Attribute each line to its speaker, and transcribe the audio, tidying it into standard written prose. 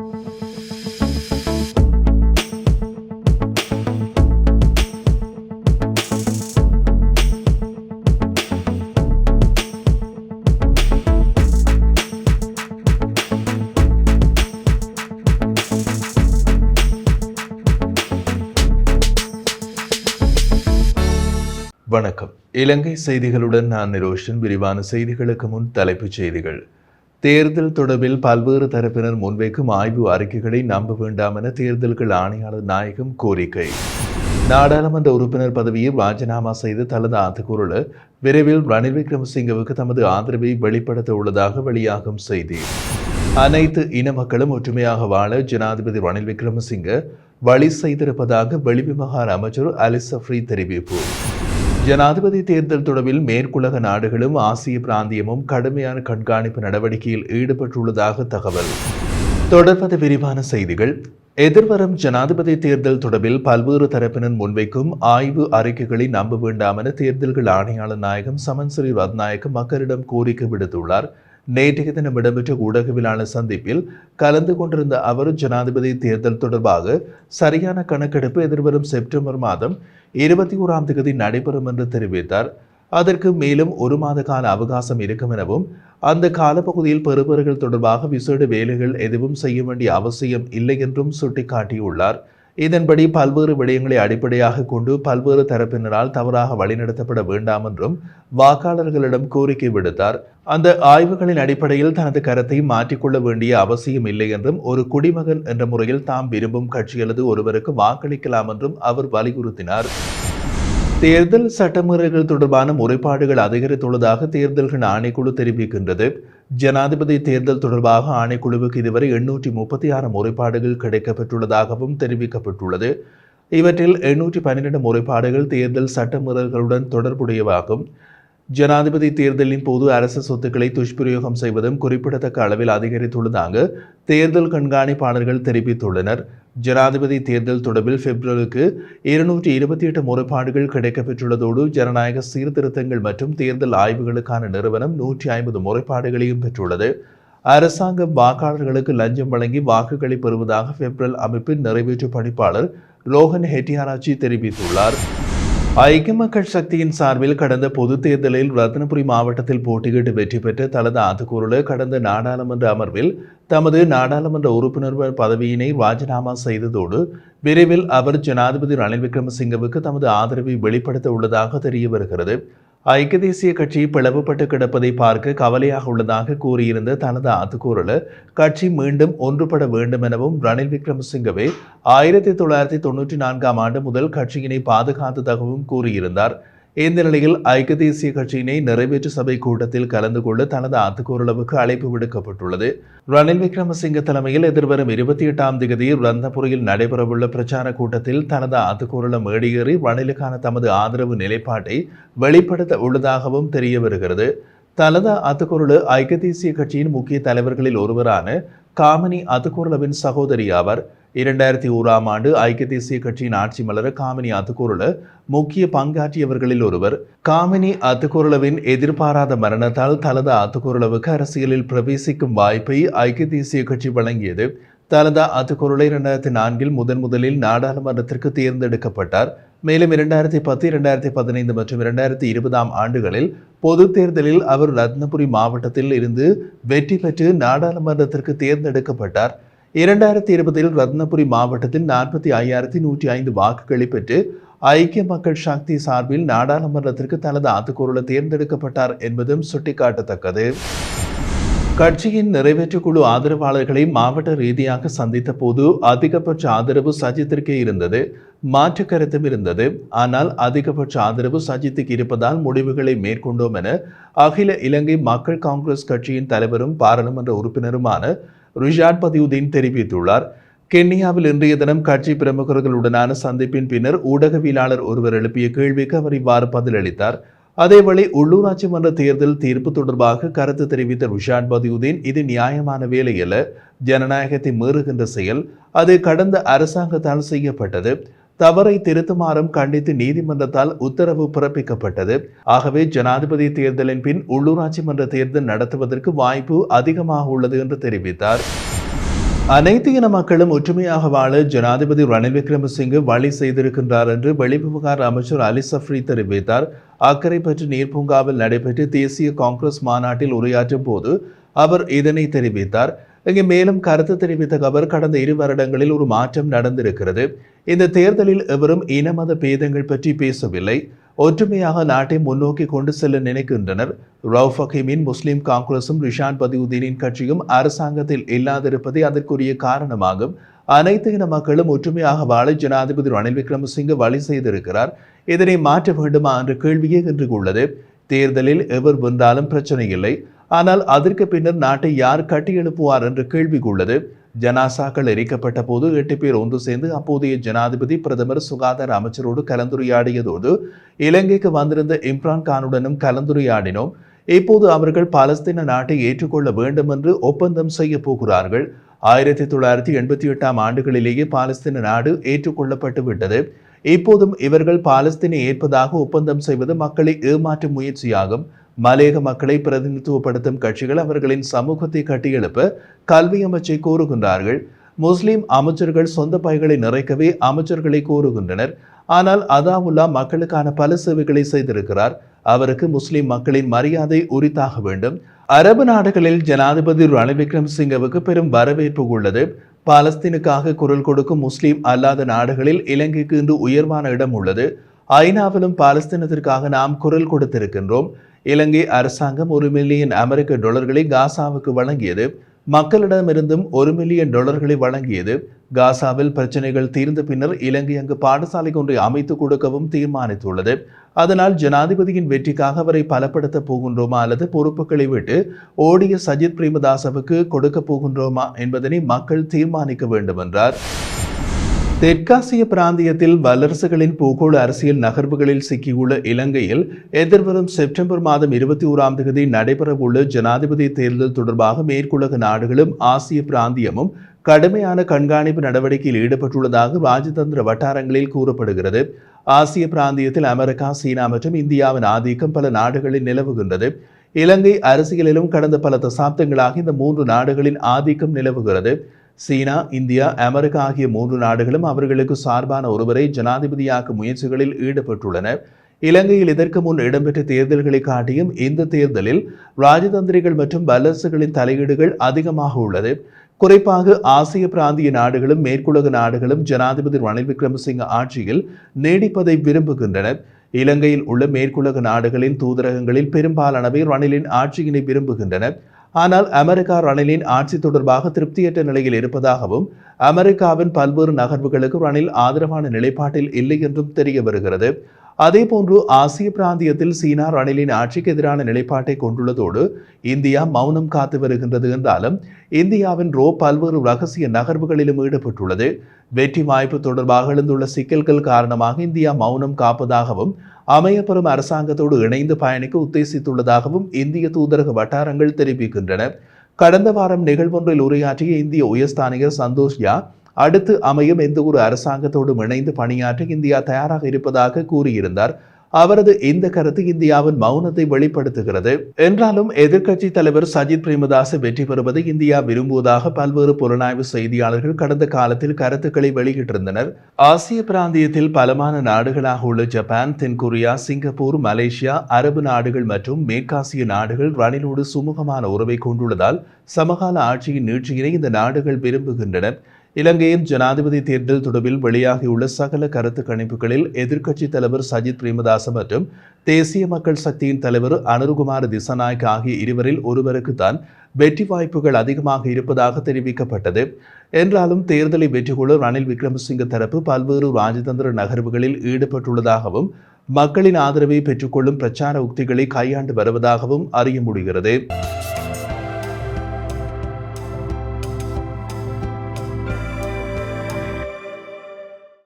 Speaker 1: வணக்கம். இலங்கை செய்திகளுடன் நான் நிரோஷன். விரிவான செய்திகளுக்கு முன் தலைப்புச் செய்திகள். தேர்தல் தொடர்பில் பல்வேறு தரப்பினர் முன்வைக்கும் ஆய்வு அறிக்கைகளை நம்ப வேண்டாம் என தேர்தல்கள் ஆணையாளர் நாயகம் கோரிக்கை. நாடாளுமன்ற உறுப்பினர் பதவியை ராஜினாமா செய்து தலத ஆத்துக்கூறல விரைவில் ரணில் விக்ரமசிங்கவுக்கு தமது ஆதரவை வெளிப்படுத்த உள்ளதாக வெளியாகும் செய்தி. அனைத்து இன மக்களும் ஒற்றுமையாக வாழ ஜனாதிபதி ரணில் விக்ரமசிங்க வழி செய்திருப்பதாக வெளிவிவகார அமைச்சர் அலி சஃப்ரி தெரிவிப்பு. ஜனாதிபதி தேர்தல் தொடர்பில் மேற்குலக நாடுகளும் ஆசிய பிராந்தியமும் கடுமையான கண்காணிப்பு நடவடிக்கையில் ஈடுபட்டுள்ளதாக தகவல். தொடர்பது விரிவான செய்திகள். எதிர்வரும் ஜனாதிபதி தேர்தல் தொடர்பில் பல்வேறு தரப்பினர் முன்வைக்கும் ஆய்வு அறிக்கைகளை நம்ப வேண்டாம் என தேர்தல்கள் ஆணையாளர் நாயகம் சமன்சிறி ரத்நாயக்க மக்களிடம் கோரிக்கை விடுத்துள்ளார். நேற்றைய தினம் இடம்பெற்ற ஊடகவியலாளர் சந்திப்பில் கலந்து கொண்டிருந்த அவர் ஜனாதிபதி தேர்தல் தொடர்பாக சரியான கணக்கெடுப்பு எதிர்வரும் செப்டம்பர் மாதம் 21ஆம் தேதி நடைபெறும் என்று தெரிவித்தார். அதற்கு மேலும் 1 மாத கால அவகாசம் இருக்கும் எனவும் அந்த காலப்பகுதியில் பெறுபவர்கள் தொடர்பாக விசேட வேலைகள் எதுவும் செய்ய வேண்டிய அவசியம் இல்லை என்றும் சுட்டிக்காட்டியுள்ளார். இதன்படி பல்வேறு விடயங்களை அடிப்படையாக கொண்டு பல்வேறு தரப்பினரால் தவறாக வழிநடத்தப்பட வேண்டாம் என்றும் வாக்காளர்களிடம் கோரிக்கை விடுத்தார். அந்த ஆய்வுகளின் அடிப்படையில் தனது கருத்தை மாற்றிக்கொள்ள வேண்டிய அவசியம் இல்லை என்றும் ஒரு குடிமகன் என்ற முறையில் தாம் விரும்பும் கட்சி அல்லது ஒருவருக்கு வாக்களிக்கலாம் என்றும் அவர் வலியுறுத்தினார். தேர்தல் சட்டமீறல்கள் தொடர்பான முறைப்பாடுகள் அதிகரித்துள்ளதாக தேர்தல்கள் ஆணைக்குழு தெரிவிக்கின்றது. ஜனாதிபதி தேர்தல் தொடர்பாக ஆணைக்குழுவுக்கு இதுவரை 836 முறைப்பாடுகள் கிடைக்கப்பெற்றுள்ளதாகவும் தெரிவிக்கப்பட்டுள்ளது. இவற்றில் 812 முறைப்பாடுகள் தேர்தல் சட்டமீறல்களுடன் தொடர்புடையவாகும். ஜனாதிபதி தேர்தலின் போது அரசு சொத்துக்களை துஷ்பிரயோகம் செய்வதும் குறிப்பிடத்தக்க அளவில் அதிகரித்துள்ளதாக தேர்தல் கண்காணிப்பாளர்கள் தெரிவித்துள்ளனர். ஜனாதிபதி தேர்தல் தொடர்பில் பிப்ரவரிக்கு 228 முறைப்பாடுகள் கிடைக்கப்பெற்றுள்ளதோடு ஜனநாயக சீர்திருத்தங்கள் மற்றும் தேர்தல் ஆய்வுகளுக்கான நிறுவனம் 150 முறைப்பாடுகளையும் பெற்றுள்ளது. அரசாங்கம் வாக்காளர்களுக்கு லஞ்சம் வழங்கி வாக்குகளை பெறுவதாக பிப்ரல் அமைப்பின் நிறைவேற்று பணிப்பாளர் ரோஹன் ஹெட்டியாராச்சி தெரிவித்துள்ளார். ஐக்கிய மக்கள் சக்தியின் சார்பில் கடந்த பொது தேர்தலில் ரத்னபுரி மாவட்டத்தில் போட்டியிட்டு வெற்றி பெற்ற தலத ஆத்துக்கூறல கடந்த நாடாளுமன்ற அமர்வில் தமது நாடாளுமன்ற உறுப்பினர் பதவியினை ராஜினாமா செய்ததோடு விரைவில் அவர் ஜனாதிபதி ரணில் விக்ரமசிங்கவுக்கு தமது ஆதரவை வெளிப்படுத்த உள்ளதாக தெரிய வருகிறது. ஐக்கிய தேசிய கட்சி பிளவுபட்டு கிடப்பதை பார்க்க கவலையாக உள்ளதாக கூறியிருந்த தலத ஆத்துக்கூறல கட்சி மீண்டும் ஒன்றுபட வேண்டும் எனவும் ரணில் விக்ரமசிங்கவே 1994ஆம் ஆண்டு முதல் கட்சியினை பாதுகாத்ததாகவும் கூறியிருந்தார். இந்த நிலையில் ஐக்கிய தேசிய கட்சியினை நிறைவேற்று சபை கூட்டத்தில் கலந்து கொள்ள தனது ஆத்துக்கூறலுக்கு அழைப்பு விடுக்கப்பட்டுள்ளது. ரணில் விக்ரமசிங்க தலைமையில் எதிர்வரும் 28ஆம் தேதி ரத்னபுரியில் நடைபெறவுள்ள பிரச்சார கூட்டத்தில் தனது ஆத்துக்கூறல மேடியேறி ரணிலுக்கான தமது ஆதரவு நிலைப்பாட்டை வெளிப்படுத்த உள்ளதாகவும் தெரிய வருகிறது. தலத ஆத்துக்கூறல ஐக்கிய தேசிய கட்சியின் முக்கிய தலைவர்களில் ஒருவரான காமினி ஆத்துக்கூறலவின் சகோதரி ஆவார். 2001ஆம் ஆண்டு ஐக்கிய தேசிய கட்சியின் ஆட்சி மலர காமினி ஆத்துக்கூறல முக்கிய பங்காற்றியவர்களில் ஒருவர். காமினி ஆத்துக்கூறலவின் எதிர்பாராத மரணத்தால் தலத ஆத்துக்கூறலவுக்கு அரசியலில் பிரவேசிக்கும் வாய்ப்பை ஐக்கிய தேசிய கட்சி வழங்கியது. தலத ஆத்துக்கூறல 2004இல் முதலில் நாடாளுமன்றத்திற்கு தேர்ந்தெடுக்கப்பட்டார். மேலும் 2010, 2015 மற்றும் 2020ஆம் ஆண்டுகளில் பொது தேர்தலில் அவர் ரத்னபுரி மாவட்டத்தில் இருந்து வெற்றி பெற்று நாடாளுமன்றத்திற்கு தேர்ந்தெடுக்கப்பட்டார். 2020இல் ரத்னபுரி மாவட்டத்தில் 45,105 வாக்குகளை பெற்று ஐக்கிய மக்கள் சக்தி சார்பில் நாடாளுமன்றத்திற்கு தலத ஆத்துக்கூறல தேர்ந்தெடுக்கப்பட்டார் என்பதும் சுட்டிக்காட்டத்தக்கது. கட்சியின் நிறைவேற்றுக்குழு ஆதரவாளர்களை மாவட்ட ரீதியாக சந்தித்த போது அதிகபட்ச ஆதரவு சஜித்திற்கே இருந்தது. மாற்று கருத்தும் இருந்தது. ஆனால் அதிகபட்ச ஆதரவு சஜித்துக்கு இருப்பதால் முடிவுகளை மேற்கொண்டோம் என அகில இலங்கை மக்கள் காங்கிரஸ் கட்சியின் தலைவரும் பாராளுமன்ற உறுப்பினருமான ரிஷாட் பதியுதீன் தெரிவித்துள்ளார். கென்யாவில் இன்றைய தினம் கட்சி பிரமுகர்களுடனான சந்திப்பின் பின்னர் ஊடகவியலாளர் ஒருவர் எழுப்பிய கேள்விக்கு அவர் இவ்வாறு பதிலளித்தார். அதேவேளை உள்ளூராட்சி மன்ற தேர்தல் தீர்ப்பு தொடர்பாக கருத்து தெரிவித்த ரிஷாட் பதியுதீன், இது நியாயமான வேலை அல்ல, ஜனநாயகத்தை மீறுகின்ற செயல், அது கடந்த அரசாங்கத்தால் செய்யப்பட்டது. தவறை திருத்துமாறும் கண்டித்து நீதிமன்றத்தால் உத்தரவு பிறப்பிக்கப்பட்டது. ஆகவே ஜனாதிபதி தேர்தலின் பின் உள்ளூராட்சி மன்ற தேர்தல் நடத்துவதற்கு வாய்ப்பு அதிகமாக உள்ளது என்று தெரிவித்தார். அனைத்து இன மக்களும் ஒற்றுமையாக வாழ ஜனாதிபதி ரணில் விக்ரமசிங்கே வழி செய்திருக்கின்றார் என்று வெளிவிவகார அமைச்சர் அலி சஃப்ரி தெரிவித்தார். அக்கரைப்பற்று நீர்ப்பூங்காவில் நடைபெற்ற தேசிய காங்கிரஸ் மாநாட்டில் உரையாற்றும் போது அவர் இதனை தெரிவித்தார். இங்கே மேலும் கருத்து தெரிவித்த அவர், கடந்த 2 வருடங்களில் ஒரு மாற்றம் நடந்திருக்கிறது. இந்த தேர்தலில் எவரும் இன மத பேதங்கள் பற்றி பேசவில்லை. ஒற்றுமையாக நாட்டை முன்னோக்கி கொண்டு செல்ல நினைக்கின்றனர். ரவுஃப் ஹக்கீமின் முஸ்லிம் காங்கிரசும் ரிஷாட் பதியுதீனின் கட்சியும் அரசாங்கத்தில் இல்லாதிருப்பதே அதற்குரிய காரணமாகும். அனைத்து இன மக்களும் ஒற்றுமையாக வாழ ஜனாதிபதி ரணில் விக்ரமசிங்கே வழி செய்திருக்கிறார். இதனை மாற்ற வேண்டுமா என்ற கேள்வியே இன்று உள்ளது. தேர்தலில் எவர் வென்றாலும் பிரச்சனை இல்லை. ஆனால் அதற்கு பின்னர் நாட்டை யார் கட்டியெழுப்புவார் என்ற கேள்வி உள்ளது. ஜனாசாக்கள் எரிக்கப்பட்ட போது 8 பேர் ஒன்று சேர்ந்து அப்போதைய ஜனாதிபதி, பிரதமர், சுகாதார அமைச்சரோடு கலந்துரையாடியதோடு இலங்கைக்கு வந்திருந்த இம்ரான் கானுடனும் கலந்துரையாடினோம். இப்போது அவர்கள் பாலஸ்தீன நாட்டை ஏற்றுக்கொள்ள வேண்டும் என்று ஒப்பந்தம் செய்ய போகிறார்கள். 1988ஆம் ஆண்டுகளிலேயே பாலஸ்தீன நாடு ஏற்றுக்கொள்ளப்பட்டு விட்டது. இப்போதும் இவர்கள் பாலஸ்தீனை ஏற்பதாக ஒப்பந்தம் செய்வது மக்களை ஏமாற்றும் முயற்சியாகும். மலையக மக்களை பிரதிநிதித்துவப்படுத்தும் கட்சிகள் அவர்களின் சமூகத்தை கட்டியெழுப்ப கல்வி அமைச்சை கோருகின்றார்கள். முஸ்லிம் அமைச்சர்கள் சொந்த பைகளை நிறைக்கவே அமைச்சர்களை கோருகின்றனர். ஆனால் அதாவுல்லா மக்களுக்கான பல சேவைகளை செய்திருக்கிறார். அவருக்கு முஸ்லிம் மக்களின் மரியாதை உரித்தாக வேண்டும். அரபு நாடுகளில் ஜனாதிபதி ரணில் விக்ரமசிங்கவுக்கு பெரும் வரவேற்பு உள்ளது. பாலஸ்தீனுக்காக குரல் கொடுக்கும் முஸ்லிம் அல்லாத நாடுகளில் இலங்கைக்கு இன்று உயர்வான இடம் உள்ளது. ஐநாவிலும் பாலஸ்தீனத்திற்காக நாம் குரல் கொடுத்திருக்கின்றோம். இலங்கை அரசாங்கம் $1 மில்லியன் அமெரிக்க காசாவுக்கு வழங்கியது. மக்களிடமிருந்தும் $1 மில்லியன் வழங்கியது. காசாவில் பிரச்சனைகள் தீர்ந்த பின்னர் இலங்கை அங்கு பாடசாலை ஒன்றை அமைத்துக் கொடுக்கவும் தீர்மானித்துள்ளது. அதனால் ஜனாதிபதியின் வெற்றிக்காக அவரை பலப்படுத்த போகின்றோமா அல்லது பொறுப்புகளை விட்டு ஓடிய சஜித் பிரேமதாசவுக்கு கொடுக்க போகின்றோமா என்பதனை மக்கள் தீர்மானிக்க வேண்டும் என்றார். தெற்காசிய பிராந்தியத்தில் வல்லரசுகளின் பூகோள அரசியல் நகர்வுகளில் சிக்கியுள்ள இலங்கையில் எதிர்வரும் செப்டம்பர் மாதம் 21ஆம் தேதி நடைபெறவுள்ள ஜனாதிபதி தேர்தல் தொடர்பாக மேற்குலக நாடுகளும் ஆசிய பிராந்தியமும் கடுமையான கண்காணிப்பு நடவடிக்கையில் ஈடுபட்டுள்ளதாக ராஜதந்திர வட்டாரங்களில் கூறப்படுகிறது. ஆசிய பிராந்தியத்தில் அமெரிக்கா, சீனா மற்றும் இந்தியாவின் ஆதிக்கம் பல நாடுகளில் நிலவுகின்றது. இலங்கை அரசியலிலும் கடந்த பல தசாப்தங்களாக இந்த 3 நாடுகளின் ஆதிக்கம் நிலவுகிறது. சீனா, இந்தியா, அமெரிக்கா ஆகிய 3 நாடுகளும் அவர்களுக்கு சார்பான ஒருவரை ஜனாதிபதியாக்கும் முயற்சிகளில் ஈடுபட்டுள்ளன. இலங்கையில் இதற்கு முன் இடம்பெற்ற தேர்தல்களை காட்டியும் இந்த தேர்தலில் ராஜதந்திரிகள் மற்றும் வல்லரசுகளின் தலையீடுகள் அதிகமாக உள்ளது. குறிப்பாக ஆசிய பிராந்திய நாடுகளும் மேற்குலக நாடுகளும் ஜனாதிபதி ரணில் விக்ரமசிங்கே ஆட்சியில் நீடிப்பதை விரும்புகின்றன. இலங்கையில் உள்ள மேற்குலக நாடுகளின் தூதரகங்களில் பெரும்பாலானவை ரணிலின் ஆட்சியினை விரும்புகின்றன. ஆனால் அமெரிக்கா ரணிலின் ஆட்சி தொடர்பாக திருப்தியற்ற நிலையில் இருப்பதாகவும் அமெரிக்காவின் பல்வேறு நகர்வுகளுக்கு ரணில் ஆதரவான நிலைப்பாட்டில் இல்லை என்றும் தெரிய வருகிறது. அதேபோன்று ஆசிய பிராந்தியத்தில் சீனா ரணிலின் ஆட்சிக்கு எதிரான நிலைப்பாட்டை கொண்டுள்ளதோடு இந்தியா மௌனம் காத்து வருகின்றது என்றாலும் இந்தியாவின் பல்வேறு ரகசிய நகர்வுகளிலும் ஈடுபட்டுள்ளது. வெற்றி வாய்ப்பு தொடர்பாக எழுந்துள்ள சிக்கல்கள் காரணமாக இந்தியா மௌனம் காப்பதாகவும் அமையப்பெறும் அரசாங்கத்தோடு இணைந்து பயணிக்க உத்தேசித்துள்ளதாகவும் இந்திய தூதரக வட்டாரங்கள் தெரிவிக்கின்றன. கடந்த வாரம் நிகழ்வொன்றில் உரையாற்றிய இந்திய உயர்ஸ்தானிகர் சந்தோஷ் யா, அடுத்து அமையும் எந்த ஒரு அரசாங்கத்தோடும் இணைந்து பணியாற்ற இந்தியா தயாராக இருப்பதாக கூறியிருந்தார். அவரது இந்த கருத்து இந்தியாவின் மௌனத்தை வெளிப்படுத்துகிறது. என்றாலும் எதிர்க்கட்சி தலைவர் சஜித் பிரேமதாச வெற்றி பெறுவதை இந்தியா விரும்புவதாக பல்வேறு புலனாய்வு செய்தியாளர்கள் கடந்த காலத்தில் கருத்துக்களை வெளியிட்டிருந்தனர். ஆசிய பிராந்தியத்தில் பலமான நாடுகளாக உள்ள ஜப்பான், தென்கொரியா, சிங்கப்பூர், மலேசியா, அரபு நாடுகள் மற்றும் மேற்காசிய நாடுகள் ரணிலோடு சுமூகமான உறவை கொண்டுள்ளதால் சமகால ஆட்சியின் நீட்சியினை இந்த நாடுகள் விரும்புகின்றன. இலங்கையின் ஜனாதிபதி தேர்தல் தொடர்பில் வெளியாகியுள்ள சகல கருத்து கணிப்புகளில் எதிர்க்கட்சி தலைவர் சஜித் பிரேமதாச மற்றும் தேசிய மக்கள் சக்தியின் தலைவர் அனுருகுமார திசாநாயக்க ஆகிய இருவரில் ஒருவருக்குத்தான் வெற்றி வாய்ப்புகள் அதிகமாக இருப்பதாக தெரிவிக்கப்பட்டது. என்றாலும் தேர்தலை வெற்றி கொள்ள ரணில் விக்ரமசிங்கே தரப்பு பல்வேறு ராஜதந்திர நகர்வுகளில் ஈடுபட்டுள்ளதாகவும் மக்களின் ஆதரவை பெற்றுக்கொள்ளும் பிரச்சார உக்திகளை கையாண்டு வருவதாகவும் அறிய முடிகிறது.